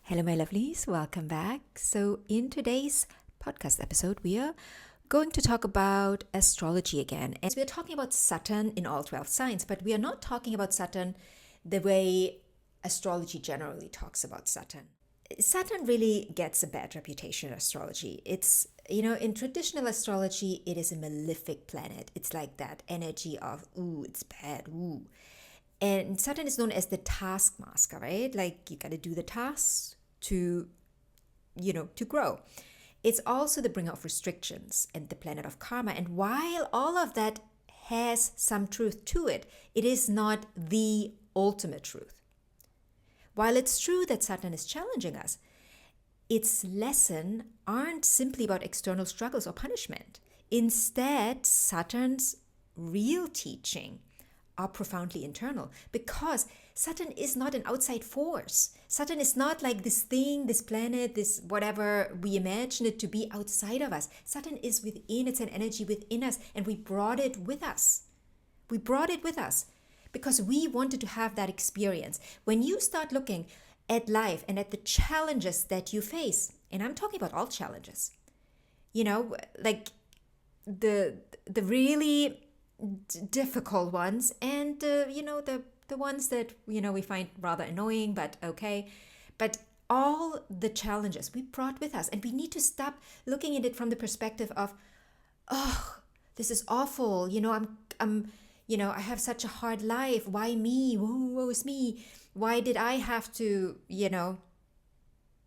Hello, my lovelies. Welcome back. So, in today's podcast episode, we are going to talk about astrology again. And we're talking about Saturn in all 12 signs, but we are not talking about Saturn the way astrology generally talks about Saturn. Saturn really gets a bad reputation in astrology. It's, in traditional astrology, it is a malefic planet. It's like that energy of, ooh, it's bad, ooh. And Saturn is known as the taskmaster, right? Like you got to do the tasks to grow. It's also the bringer of restrictions and the planet of karma. And while all of that has some truth to it, it is not the ultimate truth. While it's true that Saturn is challenging us, its lesson aren't simply about external struggles or punishment. Instead, Saturn's real teaching are profoundly internal, because Saturn is not an outside force. Saturn is not like this thing, this planet, this whatever we imagine it to be outside of us. Saturn is within, it's an energy within us, and we brought it with us. We brought it with us because we wanted to have that experience. When you start looking at life and at the challenges that you face, and I'm talking about all challenges, like the really difficult ones and the ones that we find rather annoying, but okay, but all the challenges we brought with us, and we need to stop looking at it from the perspective of, oh, this is awful, I'm I have such a hard life, why me, woe is me, why did I have to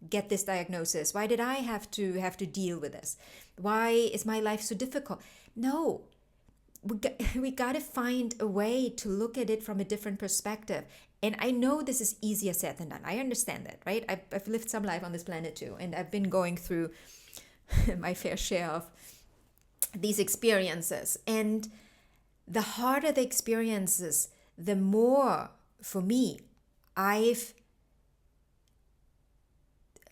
get this diagnosis, why did I have to deal with this, why is my life so difficult? No, we got to find a way to look at it from a different perspective. And I know this is easier said than done. I understand that, right? I've lived some life on this planet too, and I've been going through my fair share of these experiences. And the harder the experiences, the more, for me, I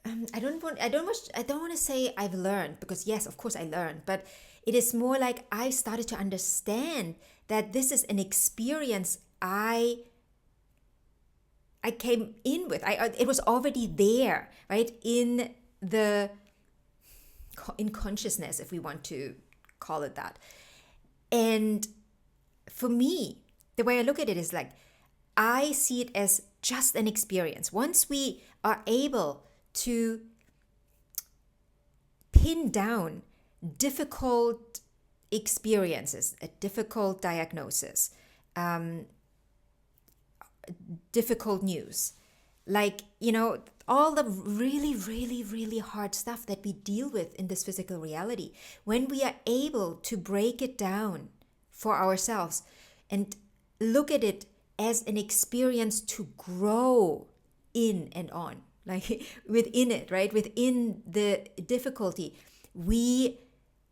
don't want to say I've learned, because yes, of course I learned, but it is more like I started to understand that this is an experience I came in with. It was already there, right? In consciousness, if we want to call it that. And for me, the way I look at it is like, I see it as just an experience. Once we are able to pin down difficult experiences, a difficult diagnosis, difficult news, like, all the really, really, really hard stuff that we deal with in this physical reality, when we are able to break it down for ourselves and look at it as an experience to grow in and on, like within it, right? Within the difficulty, we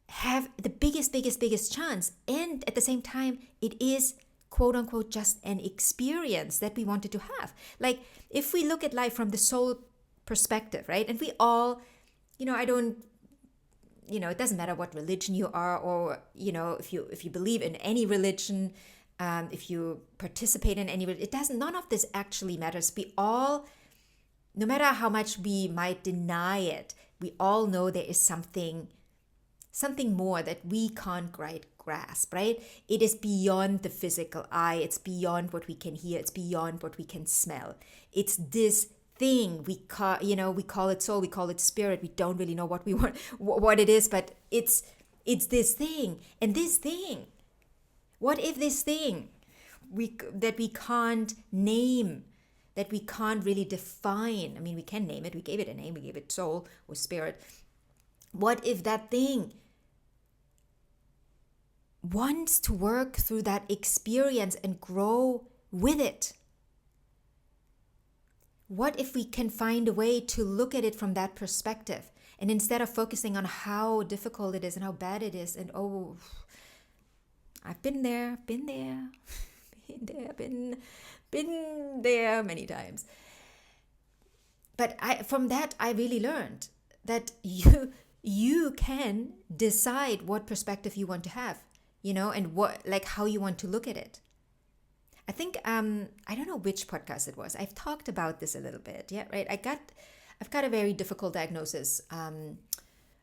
have the biggest chance. And at the same time, it is quote unquote just an experience that we wanted to have. Like if we look at life from the soul perspective, right? And we all, it doesn't matter what religion you are, or, if you believe in any religion, if you participate in any, none of this actually matters. We all, no matter how much we might deny it, we all know there is something more that we can't quite grasp, right? It is beyond the physical eye. It's beyond what we can hear. It's beyond what we can smell. It's this thing we call it soul, we call it spirit. We don't really know what we want, what it is, but it's this thing. And this thing, what if this thing that we can't name, that we can't really define? I mean, we can name it. We gave it a name. We gave it soul or spirit. What if that thing wants to work through that experience and grow with it? What if we can find a way to look at it from that perspective, and instead of focusing on how difficult it is and how bad it is, and oh, I've been there many times. But from that, I really learned that you can decide what perspective you want to have, and how you want to look at it. I think, I don't know which podcast it was. I've talked about this a little bit. Yeah, right. I've got a very difficult diagnosis a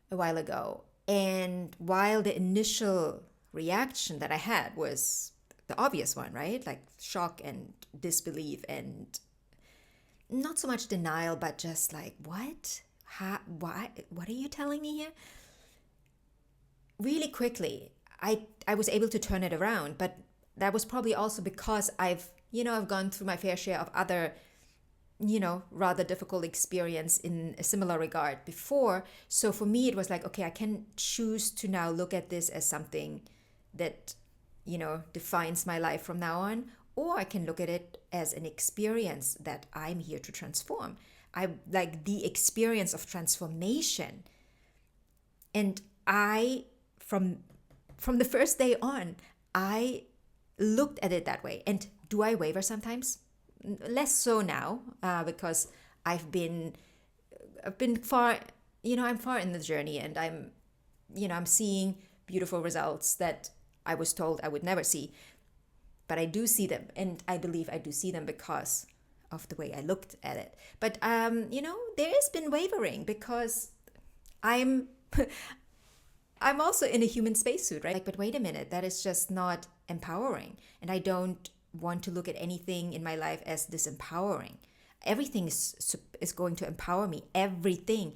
while ago. And while the initial reaction that I had was the obvious one, right? Like shock and disbelief and not so much denial, but just like, what? How, why? What are you telling me here? Really quickly, I was able to turn it around, but that was probably also because I've gone through my fair share of other, rather difficult experience in a similar regard before. So for me, it was like, okay, I can choose to now look at this as something that, defines my life from now on, or I can look at it as an experience that I'm here to transform. I like the experience of transformation. And from the first day on, I looked at it that way. And do I waver sometimes? Less so now, because I've been far, I'm far in the journey, and I'm seeing beautiful results that I was told I would never see. But I do see them, and I believe I do see them because of the way I looked at it. But there has been wavering because I'm I'm also in a human spacesuit, right? Like, but wait a minute, that is just not empowering. And I don't want to look at anything in my life as disempowering. Everything is going to empower me. Everything,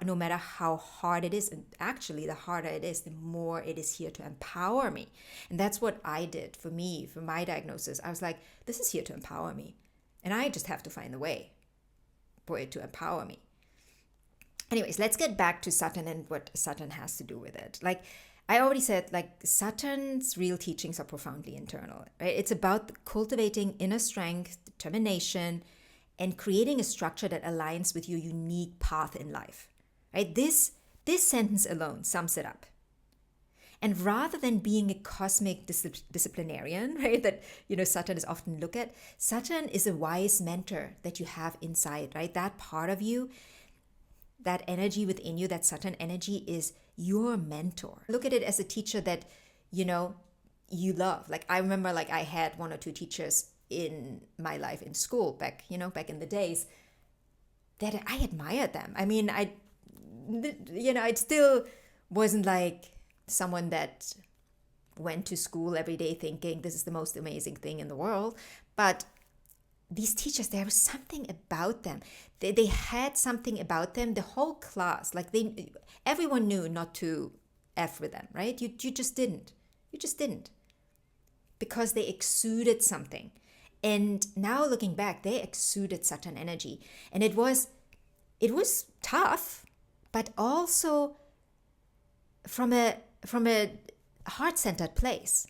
no matter how hard it is. And actually, the harder it is, the more it is here to empower me. And that's what I did for me, for my diagnosis. I was like, this is here to empower me. And I just have to find a way for it to empower me. Anyways, let's get back to Saturn and what Saturn has to do with it. Like I already said, like Saturn's real teachings are profoundly internal, right? It's about cultivating inner strength, determination, and creating a structure that aligns with your unique path in life, right? This sentence alone sums it up. And rather than being a cosmic disciplinarian, right, that, Saturn is often looked at, Saturn is a wise mentor that you have inside, right? That part of you, that energy within you, that Saturn energy is your mentor. Look at it as a teacher that, you love. Like I remember like I had one or two teachers in my life in school back in the days that I admired them. I mean, I still wasn't like someone that went to school every day thinking this is the most amazing thing in the world. But these teachers, there was something about them. They had something about them. The whole class, like everyone knew not to F with them, right? You just didn't. You just didn't. Because they exuded something. And now looking back, they exuded Saturn energy. And it was tough, but also from a heart-centered place.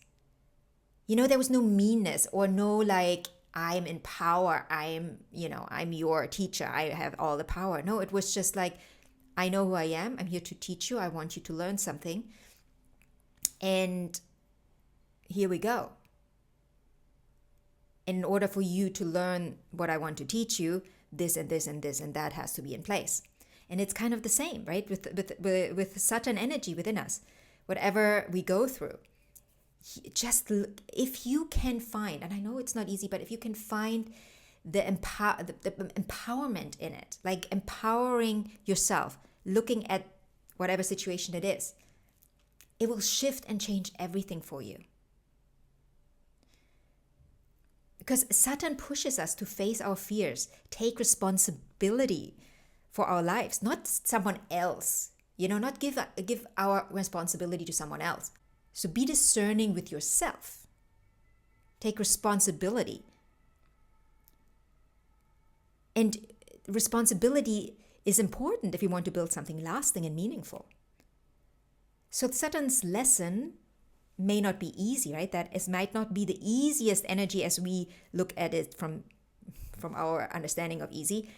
There was no meanness or no like, I'm in power. I'm your teacher. I have all the power. No, it was just like, I know who I am. I'm here to teach you. I want you to learn something. And here we go. In order for you to learn what I want to teach you, this and this and this and that has to be in place. And it's kind of the same, right? With Saturn energy within us, whatever we go through. Just if you can find, and I know it's not easy, but if you can find the empowerment in it, like empowering yourself, looking at whatever situation it is, it will shift and change everything for you. Because Saturn pushes us to face our fears, take responsibility for our lives, not someone else, not give our responsibility to someone else. So be discerning with yourself. Take responsibility. And responsibility is important if you want to build something lasting and meaningful. So Saturn's lesson may not be easy, right? That it might not be the easiest energy as we look at it from our understanding of easy,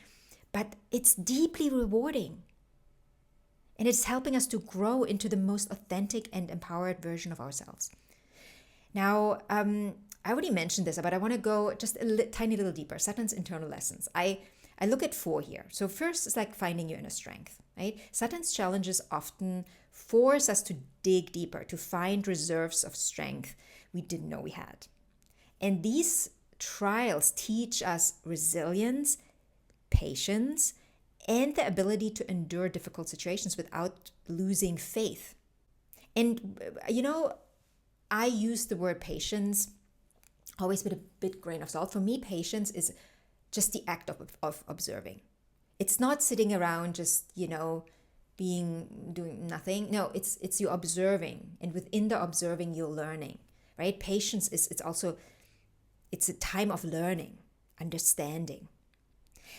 but it's deeply rewarding. And it's helping us to grow into the most authentic and empowered version of ourselves. Now, I already mentioned this, but I want to go just a tiny little deeper. Saturn's internal lessons. I look at 4 here. So first, it's like finding your inner strength, right? Saturn's challenges often force us to dig deeper, to find reserves of strength we didn't know we had. And these trials teach us resilience, patience, and the ability to endure difficult situations without losing faith. And, I use the word patience always with a bit grain of salt. For me, patience is just the act of observing. It's not sitting around just, doing nothing. No, it's you observing. And within the observing, you're learning, right? Patience it's a time of learning, understanding.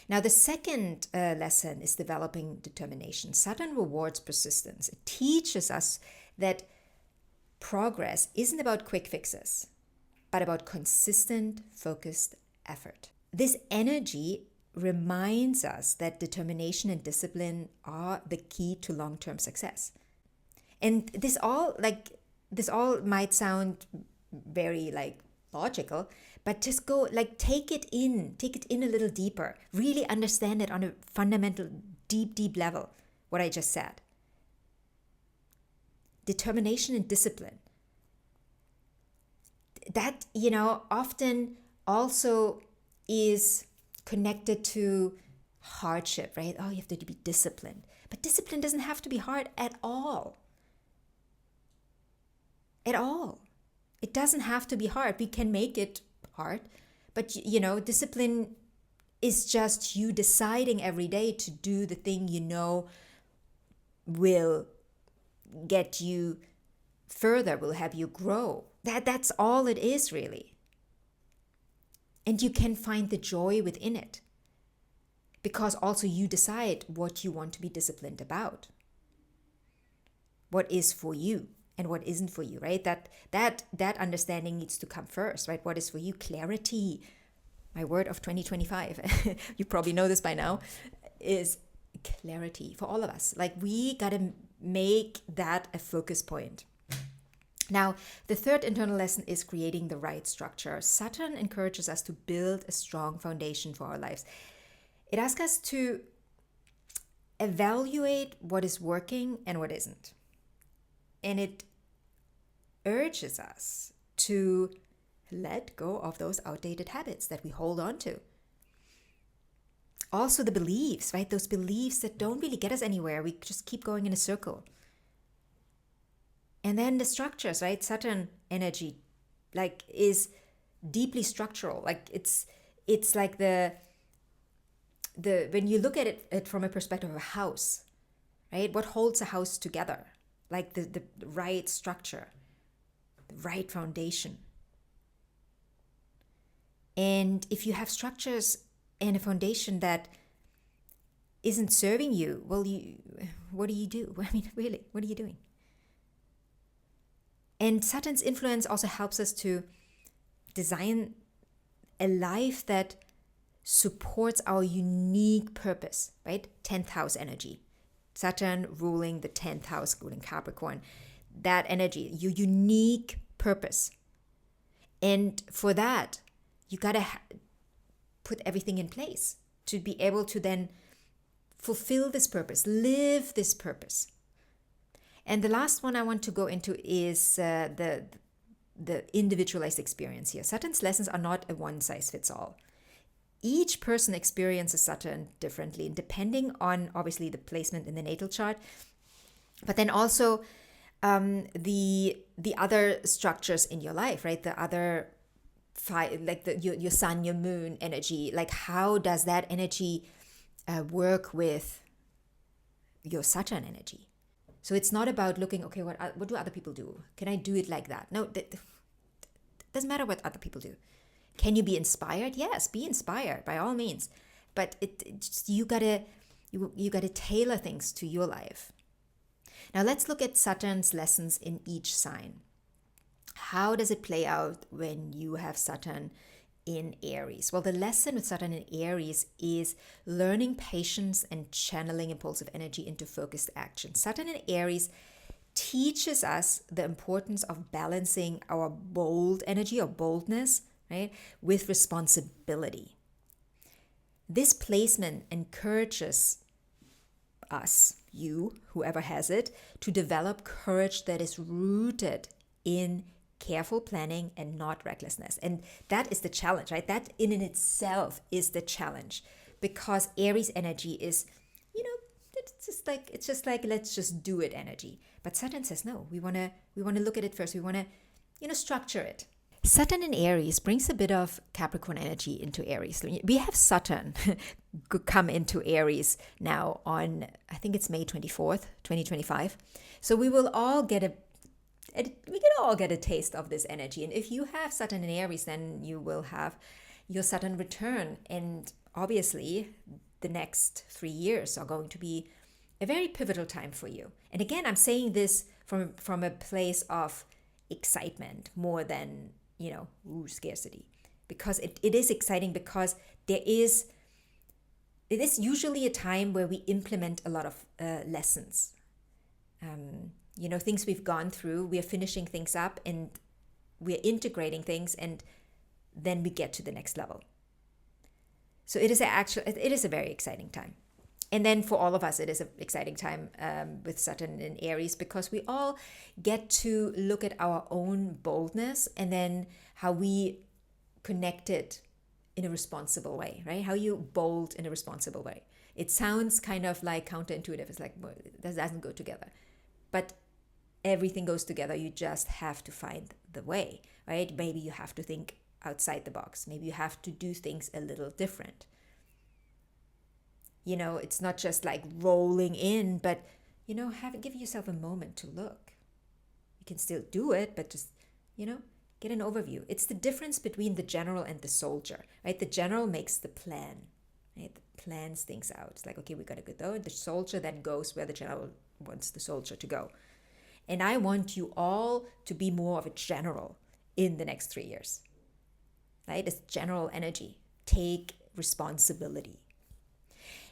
Now, the second lesson is developing determination. Saturn rewards persistence. It teaches us that progress isn't about quick fixes, but about consistent, focused effort. This energy reminds us that determination and discipline are the key to long-term success. And this all might sound very logical, but just go take it in a little deeper. Really understand it on a fundamental, deep level, what I just said. Determination and discipline. That, often also is connected to hardship, right? Oh, you have to be disciplined. But discipline doesn't have to be hard at all. At all. It doesn't have to be hard. We can make it hard. But, discipline is just you deciding every day to do the thing will get you further, will have you grow. That's all it is, really. And you can find the joy within it. Because also you decide what you want to be disciplined about. What is for you and what isn't for you, right? That understanding needs to come first, right? What is for you? Clarity. My word of 2025, you probably know this by now, is clarity for all of us. We got to make that a focus point. Now, the third internal lesson is creating the right structure. Saturn encourages us to build a strong foundation for our lives. It asks us to evaluate what is working and what isn't. And it urges us to let go of those outdated habits that we hold on to. Also the beliefs, right? Those beliefs that don't really get us anywhere. We just keep going in a circle. And then the structures, right? Saturn energy, is deeply structural. It's like the when you look at it from a perspective of a house, right? What holds a house together? The right structure, the right foundation. And if you have structures and a foundation that isn't serving you, well, what do you do? I mean, really, what are you doing? And Saturn's influence also helps us to design a life that supports our unique purpose, right? 10th house energy. Saturn ruling the 10th house, ruling Capricorn. That energy, your unique purpose. And for that, you got to put everything in place to be able to then fulfill this purpose, live this purpose. And the last one I want to go into is the individualized experience here. Saturn's lessons are not a one-size-fits-all. Each person experiences Saturn differently, depending on, obviously, the placement in the natal chart, but then also the other structures in your life, right? The other your sun, your moon energy. How does that energy work with your Saturn energy? So it's not about looking, okay, what do other people do? Can I do it like that? No, it doesn't matter what other people do. Can you be inspired? Yes, be inspired by all means. But you gotta tailor things to your life. Now let's look at Saturn's lessons in each sign. How does it play out when you have Saturn in Aries? Well, the lesson with Saturn in Aries is learning patience and channeling impulsive energy into focused action. Saturn in Aries teaches us the importance of balancing our bold energy or boldness, right, with responsibility. This placement encourages us, you, whoever has it, to develop courage that is rooted in careful planning and not recklessness. And that is the challenge, right? That in itself is the challenge, because Aries energy is it's just like let's just do it energy. But Saturn says no. We wanna look at it first. We wanna structure it. Saturn in Aries brings a bit of Capricorn energy into Aries. We have Saturn come into Aries now on, I think it's May 24th, 2025. So we will all get a taste of this energy. And if you have Saturn in Aries, then you will have your Saturn return. And obviously, the next 3 years are going to be a very pivotal time for you. And again, I'm saying this from a place of excitement more than scarcity, because it is exciting, because it is usually a time where we implement a lot of lessons. Things we've gone through, we are finishing things up and we're integrating things, and then we get to the next level. So it is a very exciting time. And then for all of us, it is an exciting time with Saturn in Aries, because we all get to look at our own boldness and then how we connect it in a responsible way, right? How you bold in a responsible way. It sounds kind of like counterintuitive. It's like, well, that doesn't go together. But everything goes together. You just have to find the way, right? Maybe you have to think outside the box. Maybe you have to do things a little different. It's not just like rolling in, but, give yourself a moment to look. You can still do it, but just, get an overview. It's the difference between the general and the soldier, right? The general makes the plan, right? Plans things out. It's like, okay, we got to go there. The soldier then goes where the general wants the soldier to go. And I want you all to be more of a general in the next 3 years, right? It's general energy. Take responsibility.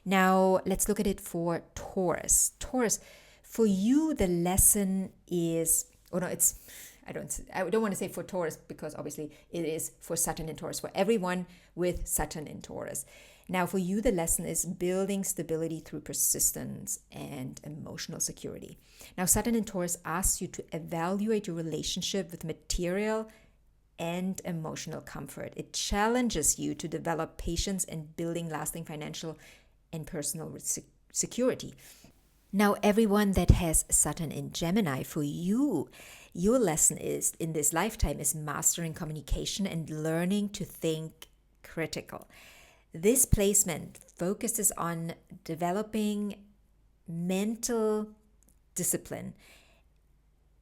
Now, let's look at it for Taurus. Taurus, for you, the lesson is, I don't want to say for Taurus, because obviously it is for Saturn in Taurus, for everyone with Saturn in Taurus. Now, for you, the lesson is building stability through persistence and emotional security. Now, Saturn in Taurus asks you to evaluate your relationship with material and emotional comfort. It challenges you to develop patience and building lasting financial and personal security. Now, everyone that has Saturn in Gemini, for you, your lesson is in this lifetime is mastering communication and learning to think critical. This placement focuses on developing mental discipline,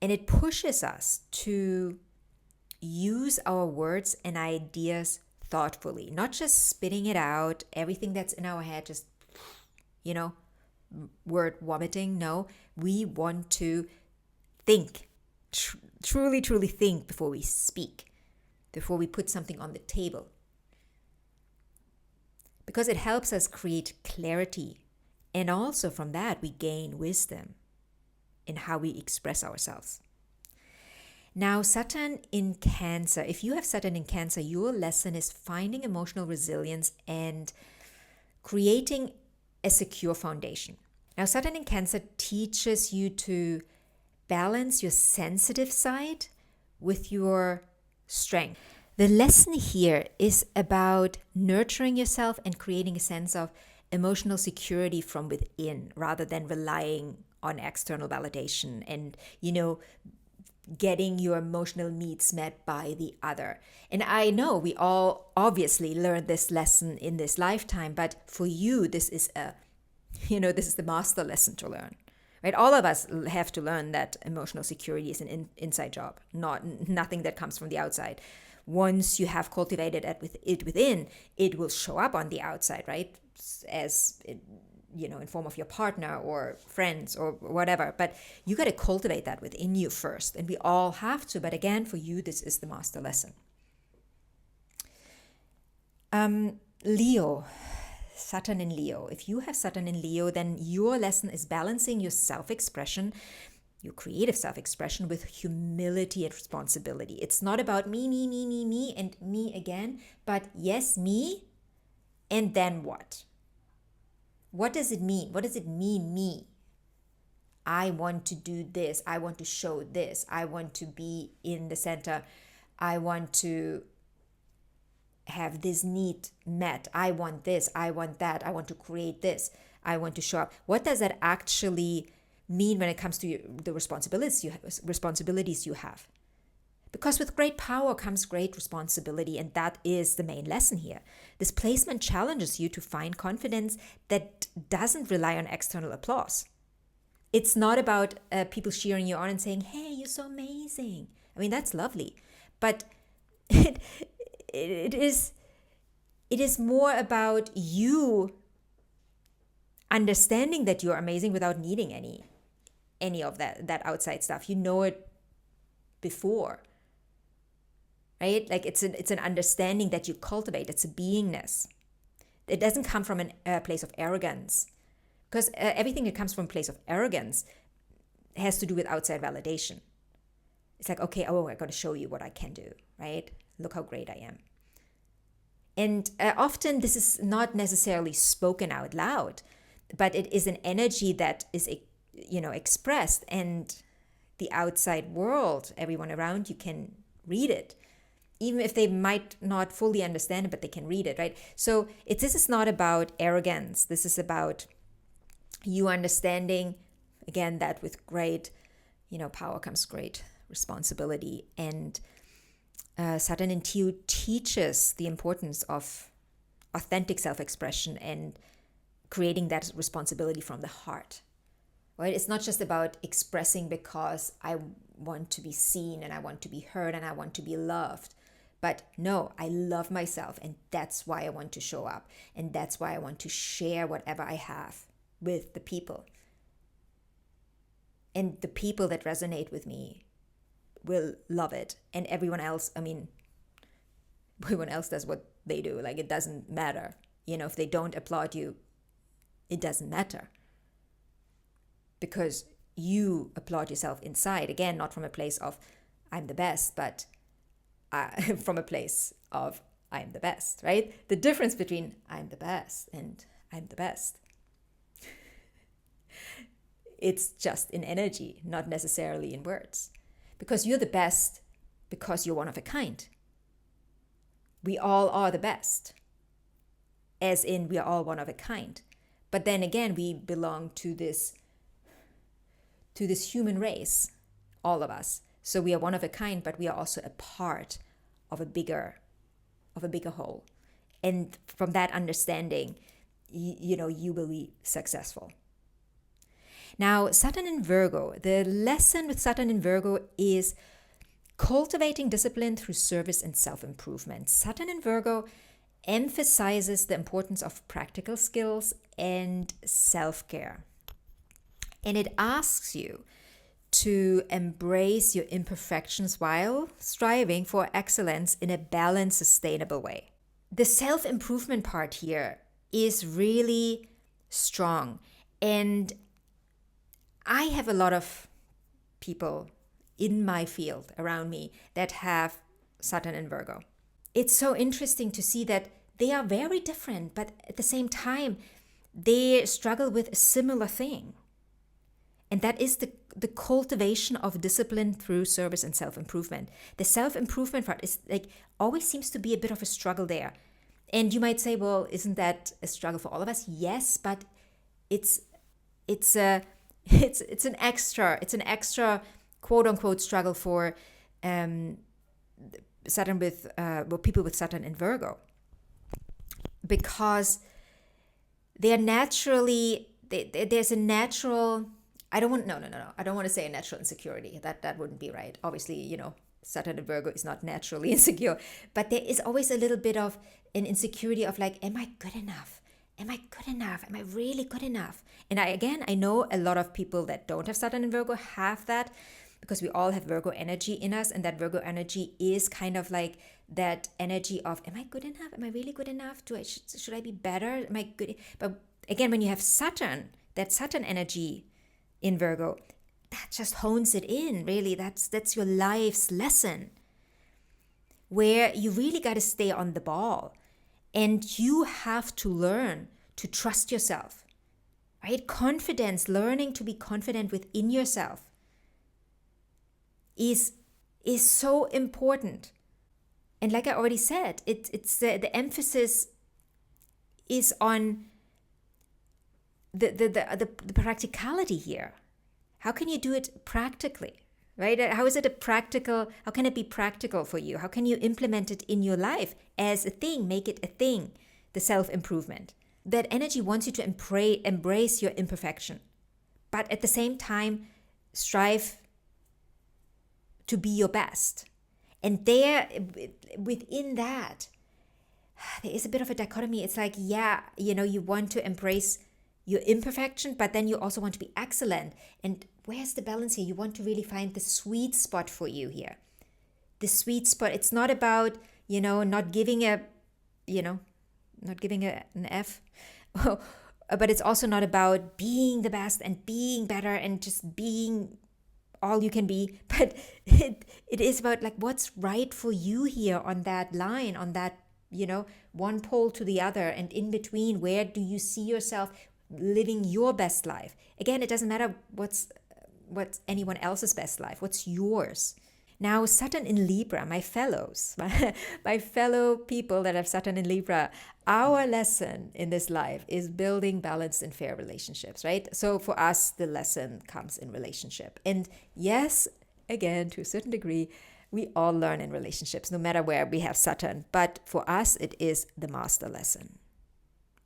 and it pushes us to use our words and ideas thoughtfully, not just spitting it out, everything that's in our head, just, word vomiting. No, we want to think, truly think before we speak, before we put something on the table. Because it helps us create clarity. And also from that, we gain wisdom in how we express ourselves. Now, Saturn in Cancer. If you have Saturn in Cancer, your lesson is finding emotional resilience and creating a secure foundation. Now, Saturn in Cancer teaches you to balance your sensitive side with your strength. The lesson here is about nurturing yourself and creating a sense of emotional security from within, rather than relying on external validation and, getting your emotional needs met by the other. And I know we all obviously learned this lesson in this lifetime, but for you, this is the master lesson to learn, right? All of us have to learn that emotional security is an inside job, nothing that comes from the outside. Once you have cultivated it within, it will show up on the outside, right? As in form of your partner or friends or whatever. But you got to cultivate that within you first. And we all have to. But again, for you, this is the master lesson. Leo, Saturn in Leo. If you have Saturn in Leo, then your lesson is balancing your self-expression, your creative self-expression, with humility and responsibility. It's not about me, and me again, but yes, me, and then what? What does it mean? What does it mean, me? I want to do this. I want to show this. I want to be in the center. I want to have this need met. I want this. I want that. I want to create this. I want to show up? What does that actually mean when it comes to the responsibilities you have? Because with great power comes great responsibility, and that is the main lesson here. This placement challenges you to find confidence that doesn't rely on external applause. It's not about people cheering you on and saying, hey, you're so amazing. I mean, that's lovely. But it is more about you understanding that you're amazing without needing any of that outside stuff. You know it before. Right? Like it's an understanding that you cultivate. It's a beingness. It doesn't come from a place of arrogance, because everything that comes from a place of arrogance has to do with outside validation. It's like, okay, I'm going to show you what I can do, right? Look how great I am. And often this is not necessarily spoken out loud, but it is an energy that is, expressed, and the outside world, everyone around you can read it. Even if they might not fully understand it, but they can read it, right? So this is not about arrogance. This is about you understanding, again, that with great, power comes great responsibility. And Saturn in TU teaches the importance of authentic self-expression and creating that responsibility from the heart, right? It's not just about expressing because I want to be seen and I want to be heard and I want to be loved. But no, I love myself, and that's why I want to show up. And that's why I want to share whatever I have with the people. And the people that resonate with me will love it. And everyone else, everyone else does what they do. Like, it doesn't matter. If they don't applaud you, it doesn't matter. Because you applaud yourself inside. Again, not from a place of, I'm the best, but from a place of I'm the best, right? The difference between I'm the best and I'm the best. It's just in energy, not necessarily in words. Because you're the best because you're one of a kind. We all are the best, as in we are all one of a kind. But then again, we belong to this human race, all of us. So we are one of a kind, but we are also a part of a bigger whole. And from that understanding, you will be successful. Now, Saturn in Virgo, the lesson with Saturn in Virgo is cultivating discipline through service and self-improvement. Saturn in Virgo emphasizes the importance of practical skills and self-care. And it asks you to embrace your imperfections while striving for excellence in a balanced, sustainable way. The self-improvement part here is really strong. And I have a lot of people in my field around me that have Saturn in Virgo. It's so interesting to see that they are very different, but at the same time, they struggle with a similar thing. And that is the cultivation of discipline through service and self-improvement. The self-improvement part is always seems to be a bit of a struggle there. And you might say, well, isn't that a struggle for all of us? Yes, but it's an extra quote unquote struggle for Saturn with people with Saturn in Virgo, because they are naturally there's a natural. I don't want to say a natural insecurity. That wouldn't be right. Obviously, Saturn in Virgo is not naturally insecure, but there is always a little bit of an insecurity of like, am I good enough? Am I good enough? Am I really good enough? And I know a lot of people that don't have Saturn in Virgo have that, because we all have Virgo energy in us, and that Virgo energy is kind of like that energy of, am I good enough? Am I really good enough? Should I be better? Am I good? But again, when you have Saturn, that Saturn energy in Virgo, that just hones it in, really. That's your life's lesson, where you really got to stay on the ball, and you have to learn to trust yourself, right? Confidence, learning to be confident within yourself is so important. And like I already said, it's the emphasis is on the practicality here. How can you do it practically, right? How is it how can it be practical for you? How can you implement it in your life as a thing, make it a thing, the self-improvement? That energy wants you to embrace your imperfection, but at the same time, strive to be your best. And within that, there is a bit of a dichotomy. It's like, you want to embrace your imperfection, but then you also want to be excellent. And where's the balance here? You want to really find the sweet spot for you here. The sweet spot. It's not about, not giving an F, but it's also not about being the best and being better and just being all you can be. But it is about like what's right for you here on that line, on that, one pole to the other, and in between, where do you see yourself living your best life? Again, it doesn't matter what's anyone else's best life. What's yours? Now, Saturn in Libra, my fellows, my fellow people that have Saturn in Libra, our lesson in this life is building balanced and fair relationships, right? So for us, the lesson comes in relationship. And yes, again, to a certain degree, we all learn in relationships, no matter where we have Saturn. But for us, it is the master lesson,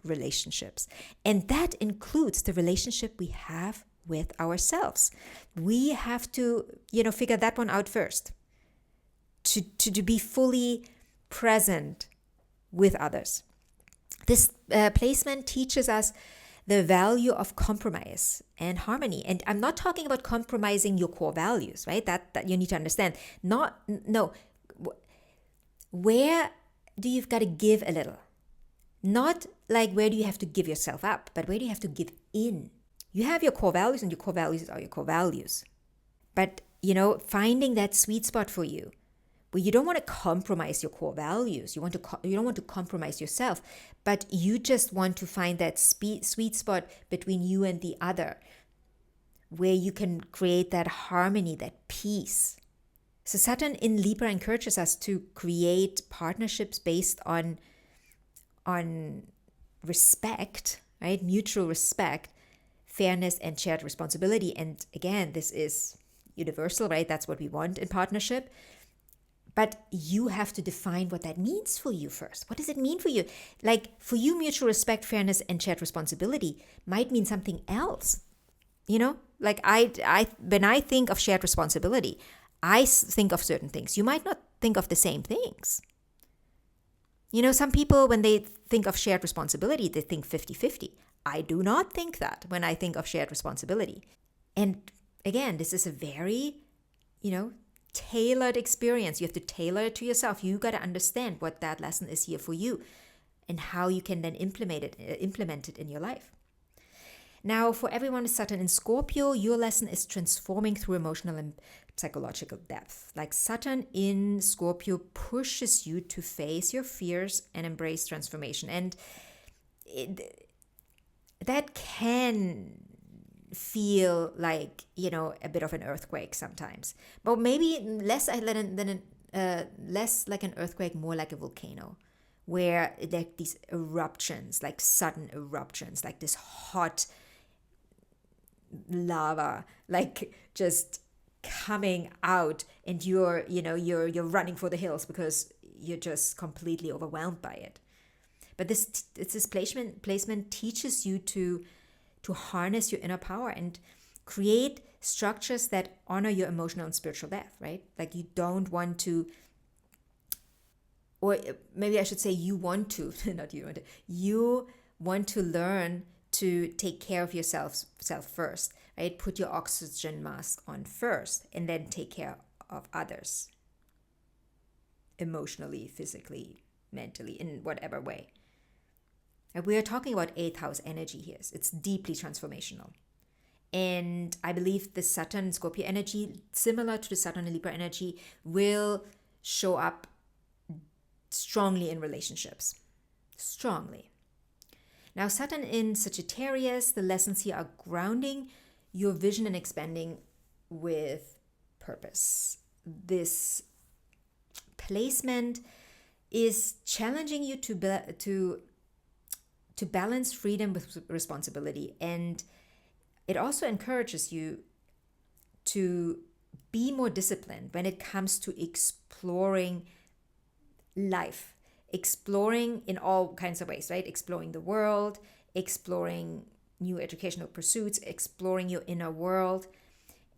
relationships. And that includes the relationship we have with ourselves. We have to, figure that one out first. To be fully present with others. This placement teaches us the value of compromise and harmony. And I'm not talking about compromising your core values, right? That you need to understand. Where do you've got to give a little? Not like where do you have to give yourself up, but where do you have to give in? You have your core values, and your core values are your core values. But, finding that sweet spot for you, where you don't want to compromise your core values. You don't want to compromise yourself, but you just want to find that sweet spot between you and the other, where you can create that harmony, that peace. So Saturn in Libra encourages us to create partnerships based on respect, right? Mutual respect, fairness, and shared responsibility. And again, this is universal, right? That's what we want in partnership. But you have to define what that means for you first. What does it mean for you? Like for you, mutual respect, fairness, and shared responsibility might mean something else. Like when I think of shared responsibility, I think of certain things. You might not think of the same things. Some people, when they think of shared responsibility, they think 50-50. I do not think that when I think of shared responsibility. And again, this is a very, tailored experience. You have to tailor it to yourself. You got to understand what that lesson is here for you and how you can then implement it in your life. Now, for everyone with Saturn in Scorpio, your lesson is transforming through emotional and psychological depth. Like Saturn in Scorpio pushes you to face your fears and embrace transformation. And that can feel like, a bit of an earthquake sometimes. But maybe less like an earthquake, more like a volcano, where there are these eruptions, like sudden eruptions, like this hot lava, like just coming out, and you're running for the hills because you're just completely overwhelmed by it. But this placement teaches you to harness your inner power and create structures that honor your emotional and spiritual depth, right? Like you don't want to, or maybe I should say you want to, not you want to, you want to learn to take care of yourself first, right? Put your oxygen mask on first and then take care of others emotionally, physically, mentally, in whatever way. And we are talking about 8th house energy here. It's deeply transformational. And I believe the Saturn Scorpio energy, similar to the Saturn and Libra energy, will show up strongly in relationships. Strongly. Now, Saturn in Sagittarius, the lessons here are grounding your vision and expanding with purpose. This placement is challenging you to to balance freedom with responsibility. And it also encourages you to be more disciplined when it comes to exploring life, exploring in all kinds of ways, right? Exploring the world, exploring new educational pursuits, exploring your inner world.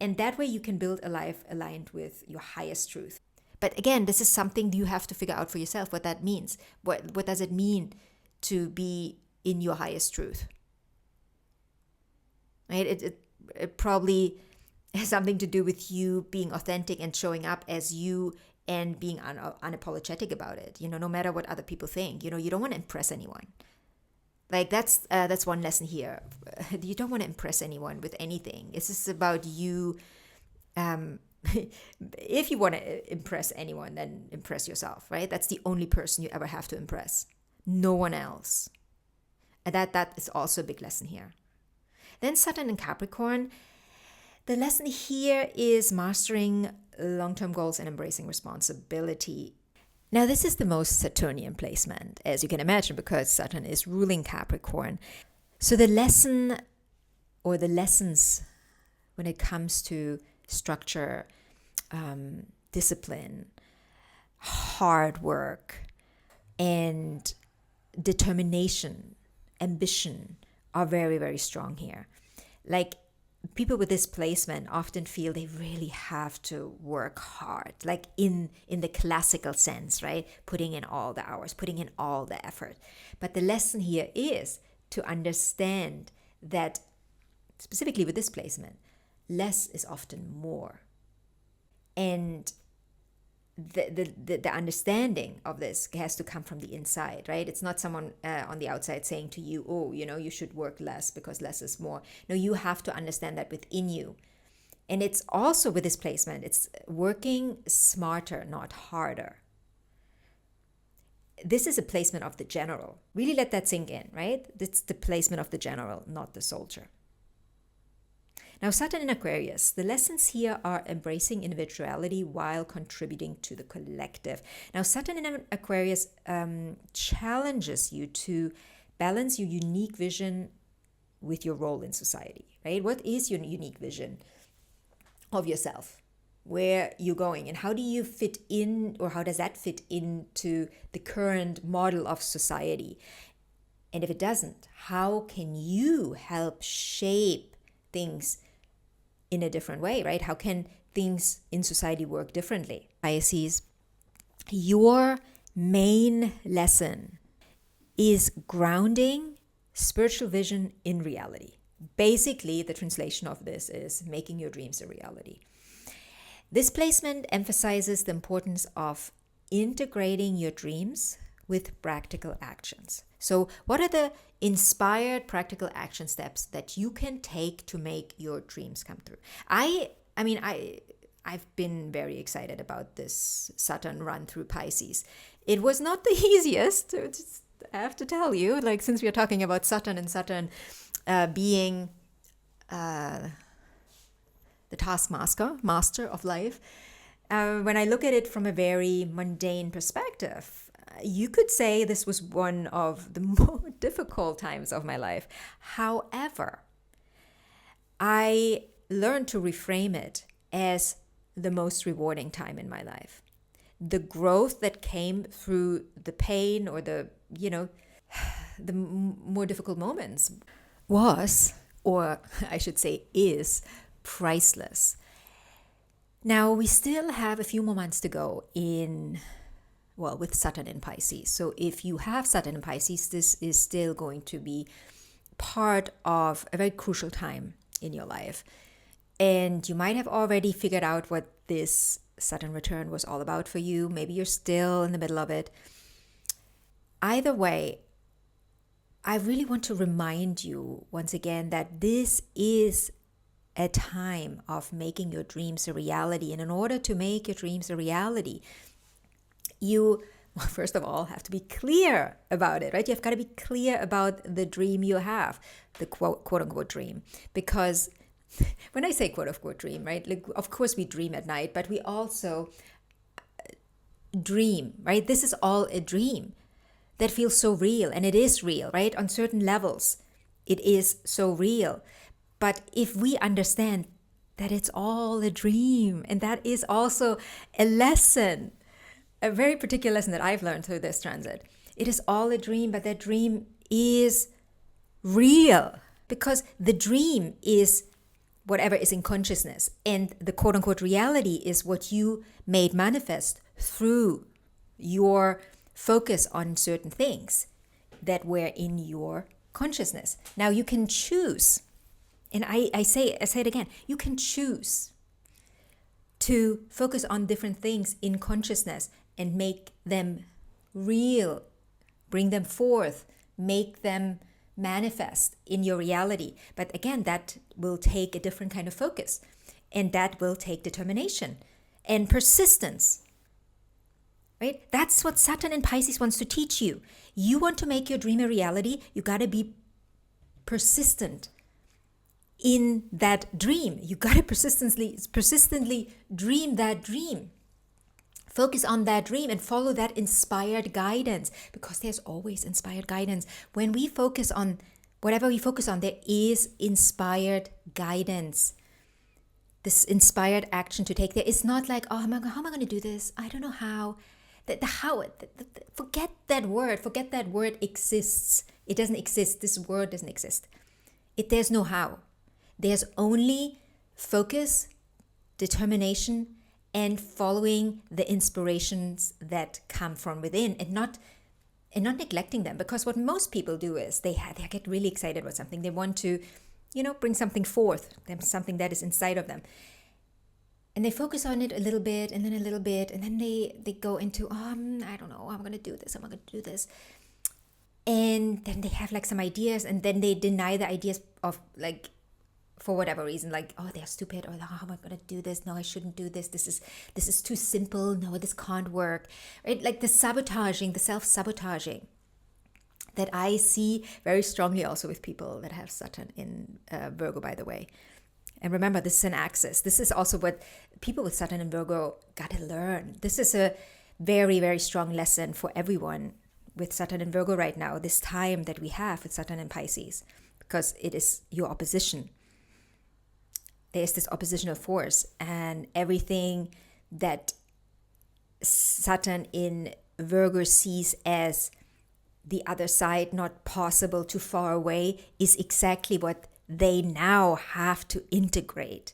And that way you can build a life aligned with your highest truth. But again, this is something you have to figure out for yourself what that means. What does it mean to be in your highest truth? Right? It probably has something to do with you being authentic and showing up as you and being unapologetic about it. No matter what other people think, you don't want to impress anyone. Like that's one lesson here. You don't want to impress anyone with anything. It's just about you. If you want to impress anyone, then impress yourself, right? That's the only person you ever have to impress. No one else. And that is also a big lesson here. Then Saturn in Capricorn. The lesson here is mastering long-term goals and embracing responsibility. Now, this is the most Saturnian placement, as you can imagine, because Saturn is ruling Capricorn. So the lesson or the lessons when it comes to structure, discipline, hard work, and determination, ambition are very, very strong here. Like, people with this placement often feel they really have to work hard, like in the classical sense, right? Putting in all the hours, putting in all the effort. But the lesson here is to understand that, specifically with this placement, less is often more. And the understanding of this has to come from the inside, right? It's not someone on the outside saying to you, oh, you should work less because less is more. No, you have to understand that within you. And it's also with this placement, it's working smarter, not harder. This is a placement of the general. Really let that sink in, right? It's the placement of the general, not the soldier. Now, Saturn in Aquarius, the lessons here are embracing individuality while contributing to the collective. Now, Saturn in Aquarius challenges you to balance your unique vision with your role in society, right? What is your unique vision of yourself? Where you're going and how do you fit in, or how does that fit into the current model of society? And if it doesn't, how can you help shape things in a different way, right? How can things in society work differently? Pisces, your main lesson is grounding spiritual vision in reality. Basically, the translation of this is making your dreams a reality. This placement emphasizes the importance of integrating your dreams with practical actions. So what are the inspired practical action steps that you can take to make your dreams come true? I've been very excited about this Saturn run through Pisces. It was not the easiest, I have to tell you, like, since we are talking about Saturn and Saturn being the master of life. When I look at it from a very mundane perspective, you could say this was one of the more difficult times of my life. However, I learned to reframe it as the most rewarding time in my life. The growth that came through the pain or the more difficult moments was, or I should say is, priceless. Now, we still have a few more months to go with Saturn in Pisces. So if you have Saturn in Pisces, this is still going to be part of a very crucial time in your life. And you might have already figured out what this Saturn return was all about for you. Maybe you're still in the middle of it. Either way, I really want to remind you once again that this is a time of making your dreams a reality. And in order to make your dreams a reality, you, first of all, have to be clear about it, right? You've got to be clear about the dream you have, the quote unquote dream. Because when I say quote unquote dream, right? Like, of course we dream at night, but we also dream, right? This is all a dream. that feels so real, and it is real, right? On certain levels, it is so real. But if we understand that it's all a dream, and that is also a lesson, a very particular lesson that I've learned through this transit. It is all a dream, but that dream is real, because the dream is whatever is in consciousness, and the quote unquote reality is what you made manifest through your focus on certain things that were in your consciousness. Now you can choose, and I say it again, you can choose to focus on different things in consciousness and make them real, bring them forth, make them manifest in your reality. But again, that will take a different kind of focus, and that will take determination and persistence. Right? That's what Saturn in Pisces wants to teach you. You want to make your dream a reality, you got to be persistent in that dream. You got to persistently dream that dream. Focus on that dream and follow that inspired guidance, because there's always inspired guidance. When we focus on whatever we focus on, there is inspired guidance. This inspired action to take. There is not like, oh, how am I going to do this? I don't know how. Forget that word. Forget that word exists. It doesn't exist. This word doesn't exist. There's no how. There's only focus, determination, and following the inspirations that come from within, and not neglecting them. Because what most people do is they get really excited about something. They want to, bring something forth, something that is inside of them. And they focus on it a little bit, and then a little bit, and then they go into, I don't know, I'm going to do this. And then they have like some ideas, and then they deny the ideas of like, for whatever reason, like, oh, they're stupid, or how am I going to do this? No, I shouldn't do this. This is too simple. No, this can't work. Right? Like the self-sabotaging that I see very strongly also with people that have Saturn in Virgo, by the way. And remember, this is an axis. This is also what people with Saturn in Virgo got to learn. This is a very, very strong lesson for everyone with Saturn in Virgo right now, this time that we have with Saturn in Pisces, because it is your opposition. There's this oppositional force, and everything that Saturn in Virgo sees as the other side, not possible, too far away, is exactly what they now have to integrate.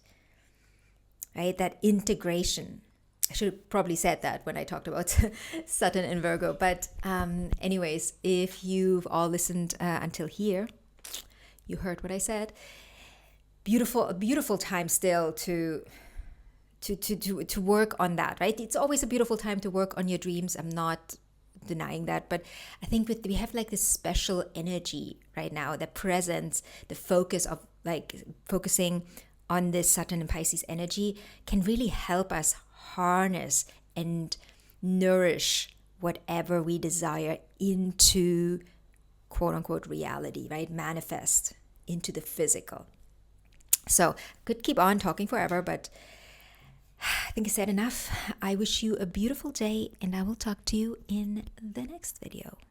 Right? That integration. I should have probably said that when I talked about Saturn in Virgo. But anyways, if you've all listened until here, you heard what I said. A beautiful time still to work on that, right? It's always a beautiful time to work on your dreams. I'm not denying that, but I think we have like this special energy right now, the presence, the focus of like focusing on this Saturn and Pisces energy can really help us harness and nourish whatever we desire into quote unquote reality, right? Manifest into the physical. So I could keep on talking forever, but I think I said enough. I wish you a beautiful day, and I will talk to you in the next video.